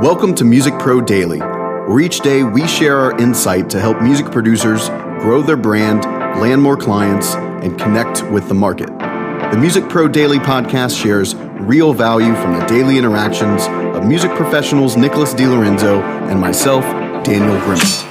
Welcome to Music Pro Daily, where each day we share our insight to help music producers grow their brand, land more clients, and connect with the market. The Music Pro Daily podcast shares real value from the daily interactions of music professionals Nicholas DiLorenzo and myself, Daniel Grimmett.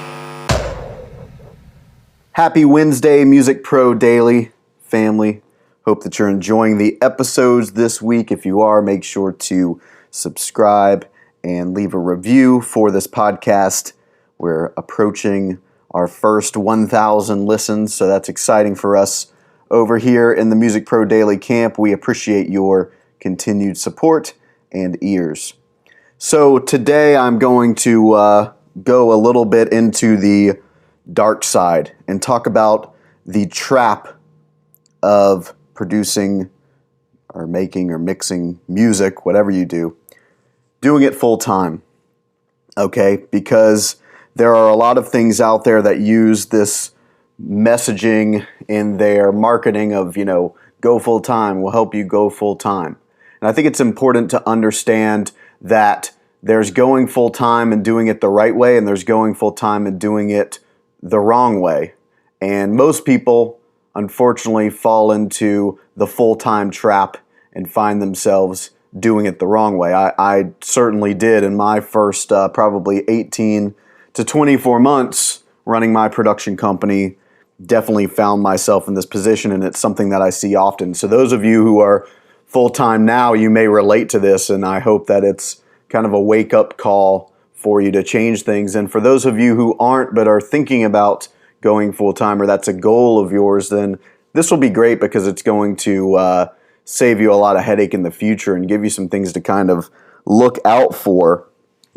Happy Wednesday, Music Pro Daily family. Hope that you're enjoying the episodes this week. If you are, make sure to subscribe and leave a review for this podcast. We're approaching our first 1,000 listens, so that's exciting for us over here in the Music Pro Daily camp. We appreciate your continued support and ears. So today I'm going to go a little bit into the dark side and talk about the trap of producing or making or mixing music, whatever you do, doing it full time, okay? Because there are a lot of things out there that use this messaging in their marketing of, go full time, will help you go full time. And I think it's important to understand that there's going full time and doing it the right way, and there's going full time and doing it the wrong way. And most people, unfortunately, fall into the full-time trap and find themselves doing it the wrong way. I certainly did in my first probably 18 to 24 months running my production company. Definitely found myself in this position, and it's something that I see often. So those of you who are full-time now, you may relate to this, and I hope that it's kind of a wake-up call for you to change things. And for those of you who aren't but are thinking about going full-time, or that's a goal of yours, then this will be great because it's going to save you a lot of headache in the future and give you some things to kind of look out for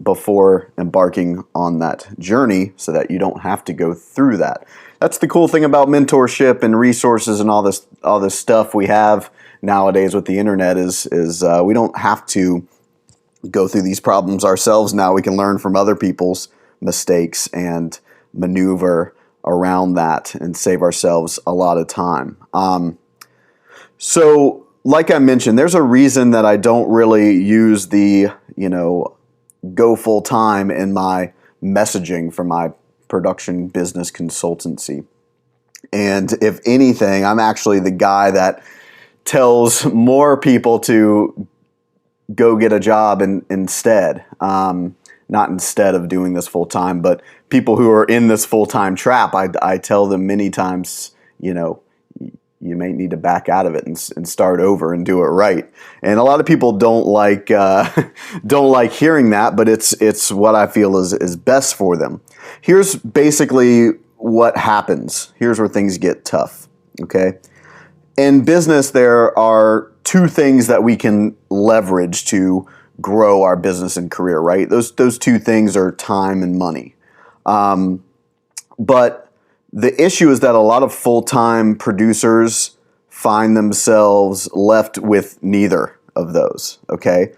before embarking on that journey so that you don't have to go through that. That's the cool thing about mentorship and resources and all this stuff we have nowadays with the internet is we don't have to go through these problems ourselves now. We can learn from other people's mistakes and maneuver around that and save ourselves a lot of time. So like I mentioned, there's a reason that I don't really use the, go full time in my messaging for my production business consultancy. And if anything, I'm actually the guy that tells more people to go get a job instead. Not instead of doing this full time, but people who are in this full time trap, I tell them many times, you may need to back out of it and start over and do it right. And a lot of people don't like hearing that, but it's what I feel is best for them. Here's basically what happens. Here's where things get tough. Okay, in business there are two things that we can leverage to grow our business and career. Right, those two things are time and money. But the issue is that a lot of full-time producers find themselves left with neither of those, okay?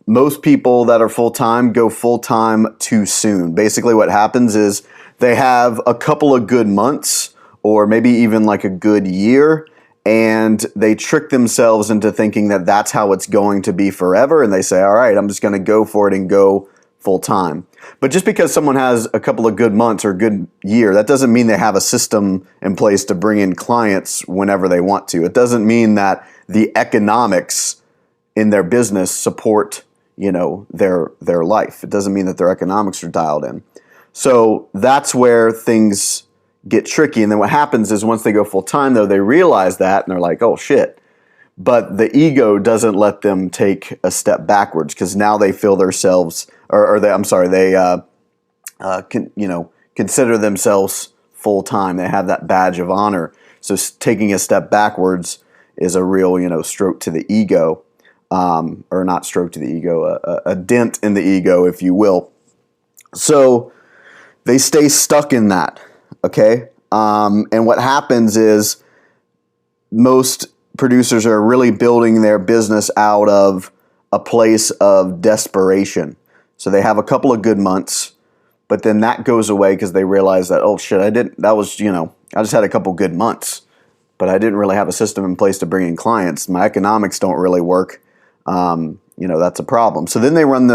Most people that are full-time go full-time too soon. Basically what happens is they have a couple of good months or maybe even like a good year, and they trick themselves into thinking that that's how it's going to be forever, and they say, all right, I'm just going to go for it and go full-time. But just because someone has a couple of good months or a good year, that doesn't mean they have a system in place to bring in clients whenever they want to. It doesn't mean that the economics in their business support, their life. It doesn't mean that their economics are dialed in. So that's where things get tricky. And then what happens is once they go full-time, though, they realize that and they're like, oh, shit. But the ego doesn't let them take a step backwards because now they feel themselves, consider themselves full time. They have that badge of honor. So taking a step backwards is a real, stroke to the ego, or not stroke to the ego, a dent in the ego, if you will. So they stay stuck in that. Okay, and what happens is most producers are really building their business out of a place of desperation. So they have a couple of good months, but then that goes away because they realize that, oh shit, I just had a couple good months, but I didn't really have a system in place to bring in clients. My economics don't really work. That's a problem. So then they run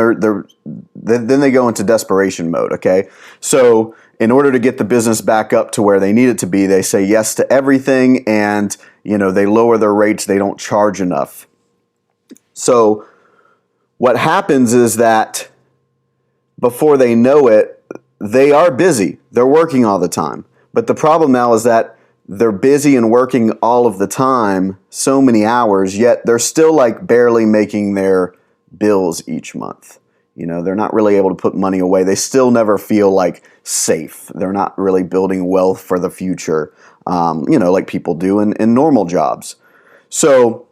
then they go into desperation mode, okay? So in order to get the business back up to where they need it to be, they say yes to everything, and they lower their rates. They don't charge enough. So what happens is that before they know it, they are busy. They're working all the time. But the problem now is that they're busy and working all of the time, so many hours, yet they're still like barely making their bills each month. They're not really able to put money away. They still never feel like safe. They're not really building wealth for the future, like people do in normal jobs. So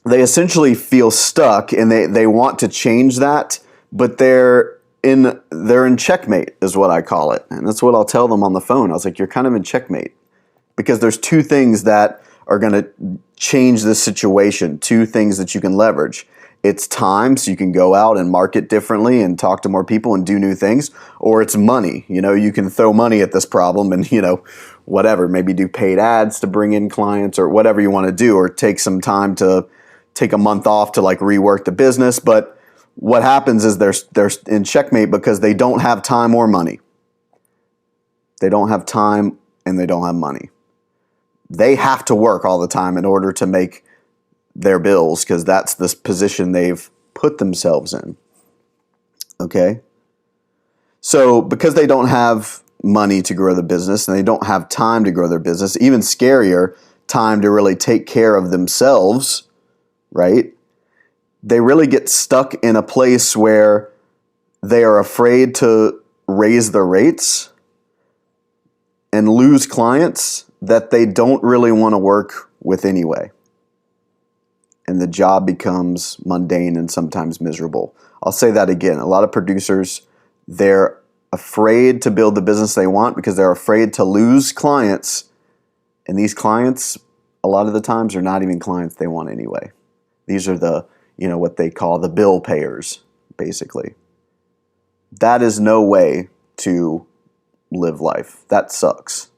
they essentially feel stuck, and they want to change that, but they're in checkmate is what I call it. And that's what I'll tell them on the phone. I was like, you're kind of in checkmate, because there's two things that are going to change this situation, two things that you can leverage. It's time, so you can go out and market differently and talk to more people and do new things, or it's money. You can throw money at this problem and, whatever, maybe do paid ads to bring in clients or whatever you want to do, or take some time to take a month off to like rework the business. But what happens is they're in checkmate because they don't have time or money. They don't have time and they don't have money. They have to work all the time in order to make their bills, because that's this position they've put themselves in. Okay? So because they don't have money to grow the business and they don't have time to grow their business, even scarier, time to really take care of themselves, right? They really get stuck in a place where they are afraid to raise their rates and lose clients that they don't really want to work with anyway. And the job becomes mundane and sometimes miserable. I'll say that again. A lot of producers, they're afraid to build the business they want because they're afraid to lose clients. And these clients, a lot of the times, are not even clients they want anyway. These are the, what they call the bill payers, basically. That is no way to live life. That sucks.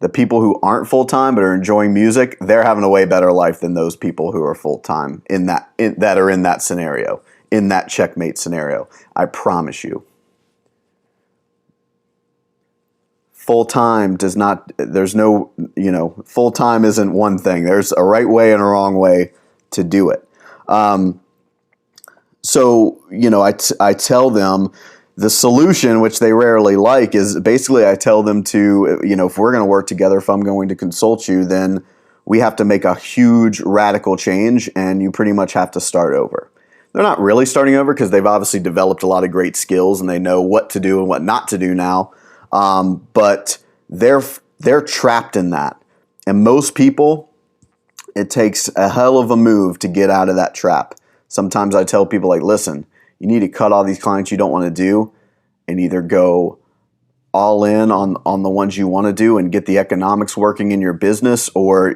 The people who aren't full-time but are enjoying music, they're having a way better life than those people who are full-time that are in that scenario, in that checkmate scenario. I promise you. Full-time does not, there's no, full-time isn't one thing. There's a right way and a wrong way to do it. So, I tell them, the solution, which they rarely like, is basically I tell them to, if we're going to work together, if I'm going to consult you, then we have to make a huge radical change, and you pretty much have to start over. They're not really starting over because they've obviously developed a lot of great skills and they know what to do and what not to do now. But they're trapped in that. And most people, it takes a hell of a move to get out of that trap. Sometimes I tell people, like, listen, you need to cut all these clients you don't want to do and either go all in on the ones you want to do and get the economics working in your business, or,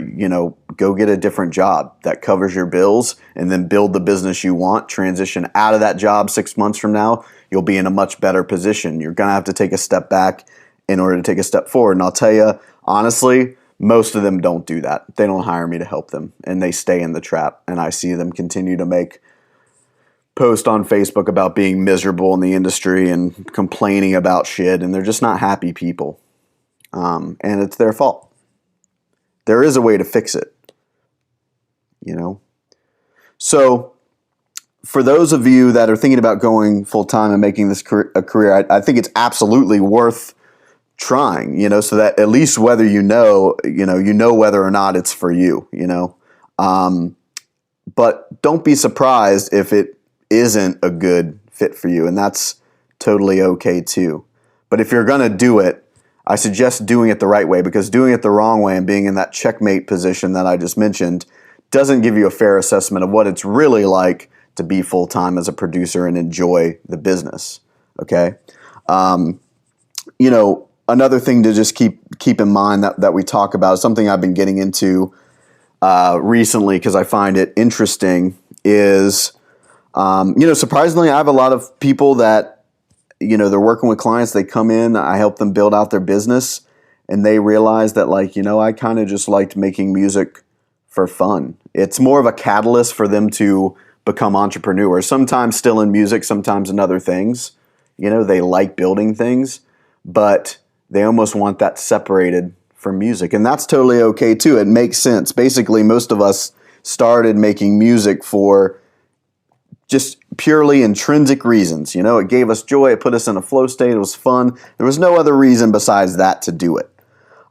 go get a different job that covers your bills and then build the business you want. Transition out of that job 6 months from now, you'll be in a much better position. You're going to have to take a step back in order to take a step forward. And I'll tell you, honestly, most of them don't do that. They don't hire me to help them, and they stay in the trap. And I see them continue to make post on Facebook about being miserable in the industry and complaining about shit, and they're just not happy people. And it's their fault. There is a way to fix it, So for those of you that are thinking about going full-time and making this a career, I think it's absolutely worth trying, so that at least whether you know whether or not it's for you, But don't be surprised if it isn't a good fit for you, and that's totally okay too. But if you're going to do it, I suggest doing it the right way, because doing it the wrong way and being in that checkmate position that I just mentioned doesn't give you a fair assessment of what it's really like to be full-time as a producer and enjoy the business. Okay? Another thing to just keep in mind that we talk about, something I've been getting into recently because I find it interesting, is surprisingly, I have a lot of people that, they're working with clients. They come in, I help them build out their business, and they realize that, I kind of just liked making music for fun. It's more of a catalyst for them to become entrepreneurs, sometimes still in music, sometimes in other things. They like building things, but they almost want that separated from music. And that's totally okay too. It makes sense. Basically, most of us started making music for just purely intrinsic reasons. It gave us joy. It put us in a flow state. It was fun. There was no other reason besides that to do it.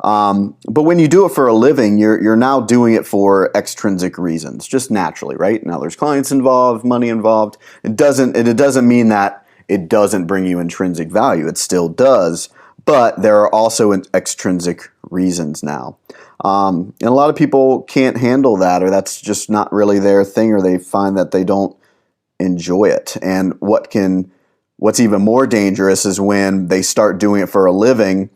But when you do it for a living, you're now doing it for extrinsic reasons, just naturally, right? Now there's clients involved, money involved. It doesn't mean that it doesn't bring you intrinsic value. It still does, but there are also extrinsic reasons now. And a lot of people can't handle that, or that's just not really their thing, or they find that they don't enjoy it. And what's even more dangerous is when they start doing it for a living,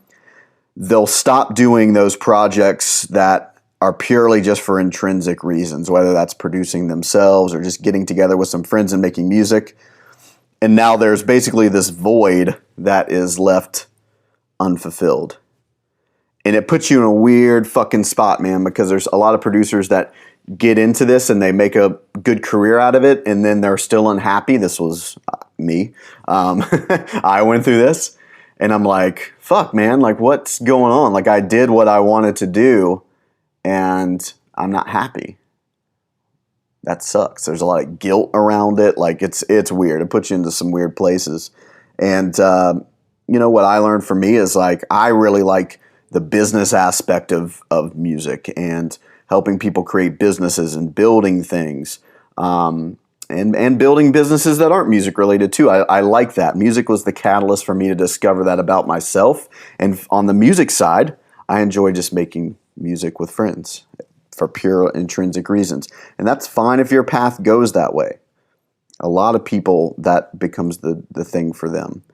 they'll stop doing those projects that are purely just for intrinsic reasons, whether that's producing themselves or just getting together with some friends and making music. And now there's basically this void that is left unfulfilled. And it puts you in a weird fucking spot, man, because there's a lot of producers that get into this and they make a good career out of it, and then they're still unhappy. This was me. I went through this, and I'm like, fuck, man, like, what's going on? Like, I did what I wanted to do, and I'm not happy. That sucks. There's a lot of guilt around it. Like, it's weird. It puts you into some weird places. And, what I learned from me is, like, I really like the business aspect of music and helping people create businesses and building things, and building businesses that aren't music related too. I like that. Music was the catalyst for me to discover that about myself. And on the music side, I enjoy just making music with friends for pure intrinsic reasons. And that's fine if your path goes that way. A lot of people, that becomes the thing for them.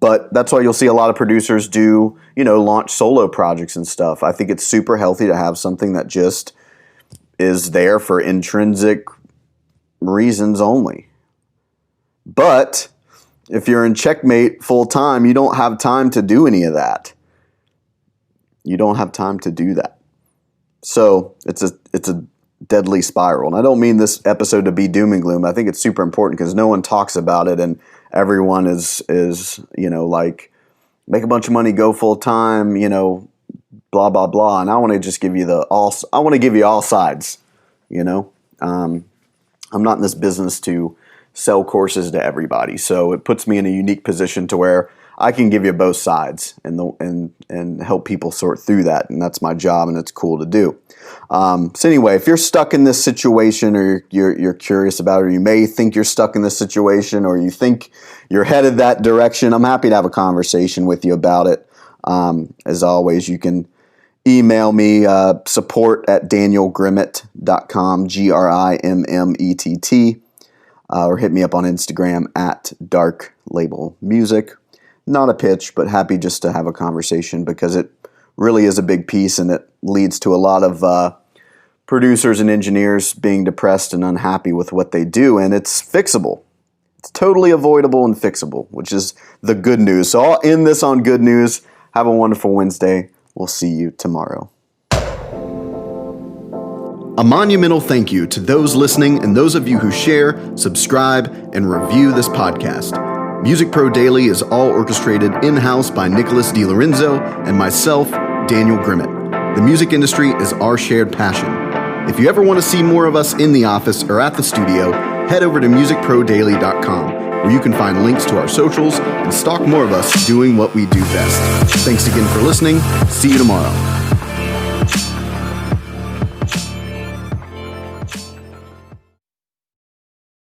But that's why you'll see a lot of producers do, launch solo projects and stuff. I think it's super healthy to have something that just is there for intrinsic reasons only. But if you're in Checkmate full time, you don't have time to do any of that. You don't have time to do that. So it's a deadly spiral. And I don't mean this episode to be doom and gloom. I think it's super important because no one talks about it, and everyone is like, make a bunch of money, go full time, blah blah blah. And I want to just give you I want to give you all sides. I'm not in this business to sell courses to everybody, so it puts me in a unique position to where I can give you both sides and help people sort through that, and that's my job, and it's cool to do. So anyway, if you're stuck in this situation, or you're curious about it, or you may think you're stuck in this situation, or you think you're headed that direction, I'm happy to have a conversation with you about it. As always, you can email me, support@danielgrimmett.com, GRIMMETT, or hit me up on Instagram @darklabelmusic. Not a pitch, but happy just to have a conversation, because it really is a big piece, and it leads to a lot of producers and engineers being depressed and unhappy with what they do, and it's fixable. It's totally avoidable and fixable, which is the good news. So I'll end this on good news. Have a wonderful Wednesday. We'll see you tomorrow. A monumental thank you to those listening and those of you who share, subscribe, and review this podcast. Music Pro Daily is all orchestrated in-house by Nicholas DiLorenzo and myself, Daniel Grimmett. The music industry is our shared passion. If you ever want to see more of us in the office or at the studio, head over to musicprodaily.com, where you can find links to our socials and stalk more of us doing what we do best. Thanks again for listening. See you tomorrow.